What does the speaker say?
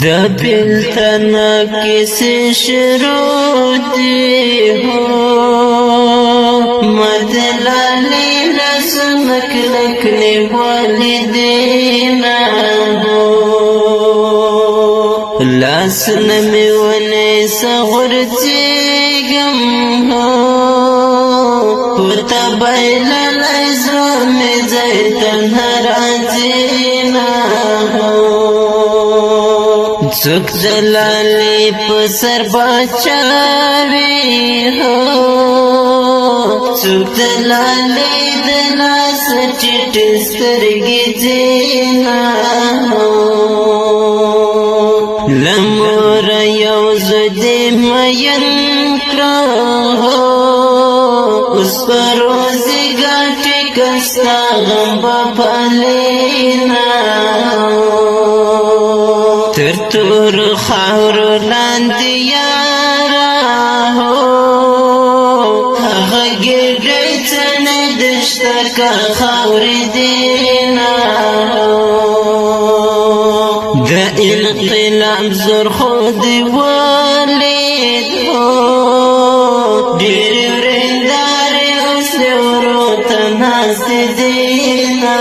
دا پیلتنا کسی شروع دی ہو مدلالی لسمک لکلی والدینا ہو لاسنمی ونی سغرتیگم ہو وطبیل الازرام زیتن رازینا ہو څوک دلالی پسر بچاوی ہو څوک دلالی دلاس چټ سترګې زینا ہو لمور یو زدی مین کړه اوس پروزی ګټې کستا غم بپالینا تر تور خاورو لاندې یارا هو هغه ګېډۍ څنې دشته که خاورې دینا هو د انقلاب زور خو دې ولید هو ډېرې ورېندارې اوس دې ورو ته ناستې دینا